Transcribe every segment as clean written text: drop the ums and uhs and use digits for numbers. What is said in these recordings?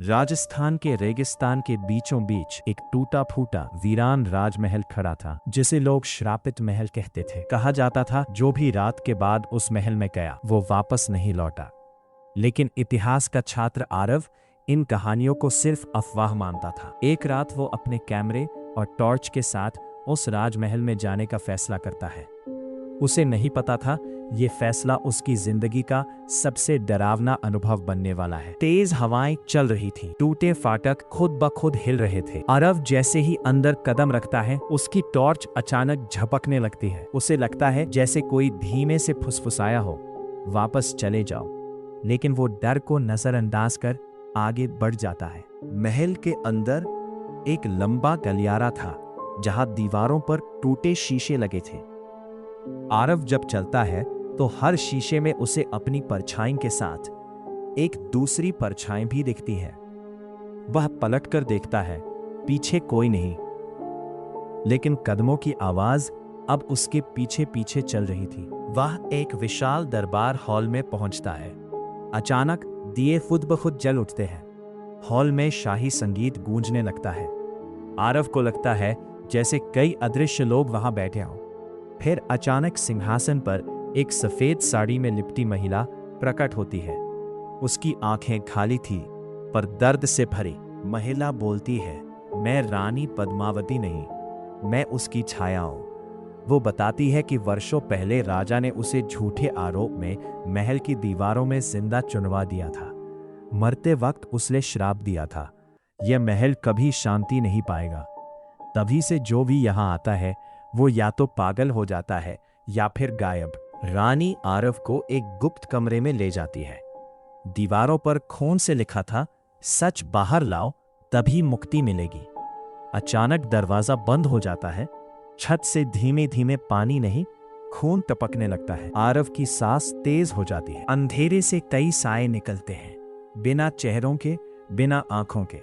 राजस्थान के रेगिस्तान के बीचों बीच एक टूटा फूटा वीरान राजमहल खड़ा था, जिसे लोग श्रापित महल कहते थे। कहा जाता था जो भी रात के बाद उस महल में गया वो वापस नहीं लौटा। लेकिन इतिहास का छात्र आरव इन कहानियों को सिर्फ अफवाह मानता था। एक रात वो अपने कैमरे और टॉर्च के साथ उस राजमहल में जाने का फैसला करता है। उसे नहीं पता था ये फैसला उसकी जिंदगी का सबसे डरावना अनुभव बनने वाला है। तेज हवाएं चल रही थीं, टूटे फाटक खुद ब खुद हिल रहे थे। आरव जैसे ही अंदर कदम रखता है उसकी टॉर्च अचानक झपकने लगती है। उसे लगता है जैसे कोई धीमे से फुसफुसाया हो, वापस चले जाओ। लेकिन वो डर को नजरअंदाज कर आगे बढ़ जाता है। महल के अंदर एक लंबा गलियारा था जहां दीवारों पर टूटे शीशे लगे थे। आरव जब चलता है तो हर शीशे में उसे अपनी परछाई के साथ एक दूसरी परछाई भी दिखती है। वह पलटकर देखता है, पीछे कोई नहीं, लेकिन कदमों की आवाज अब उसके पीछे पीछे चल रही थी। वह एक विशाल दरबार हॉल में पहुंचता है। अचानक दिए खुद ब खुद जल उठते हैं। हॉल में शाही संगीत गूंजने लगता है। आरव को लगता है जैसे कई अदृश्य लोग वहां बैठे हों। फिर अचानक सिंहासन पर एक सफेद साड़ी में लिपटी महिला प्रकट होती है। उसकी आंखें खाली थी पर दर्द से भरी। महिला बोलती है, मैं रानी पद्मावती नहीं, मैं उसकी छाया हूं। वो बताती है कि वर्षों पहले राजा ने उसे झूठे आरोप में महल की दीवारों में जिंदा चुनवा दिया था। मरते वक्त उसने श्राप दिया था, यह महल कभी शांति नहीं पाएगा। तभी से जो भी यहां आता है वो या तो पागल हो जाता है या फिर गायब। रानी आरव को एक गुप्त कमरे में ले जाती है। दीवारों पर खून से लिखा था, सच बाहर लाओ तभी मुक्ति मिलेगी। अचानक दरवाजा बंद हो जाता है। छत से धीमे धीमे पानी नहीं, खून टपकने लगता है। आरव की सांस तेज हो जाती है। अंधेरे से कई साए निकलते हैं, बिना चेहरों के, बिना आंखों के।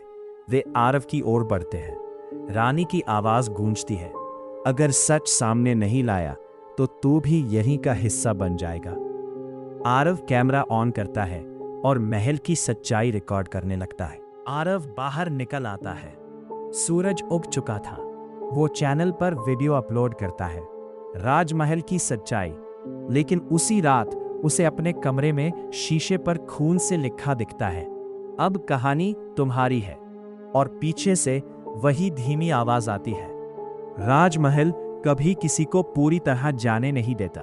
वे आरव की ओर बढ़ते हैं। रानी की आवाज गूंजती है, अगर सच सामने नहीं लाया तो तू भी यहीं का हिस्सा बन जाएगा। आरव कैमरा ऑन करता है और महल की सच्चाई रिकॉर्ड करने लगता है। आरव बाहर निकल आता है। सूरज उग चुका था। वो चैनल पर वीडियो अपलोड करता है, राजमहल की सच्चाई। लेकिन उसी रात उसे अपने कमरे में शीशे पर खून से लिखा दिखता है, अब कहानी तुम्हारी है। और पीछे से वही धीमी आवाज आती है, राजमहल कभी किसी को पूरी तरह जाने नहीं देता।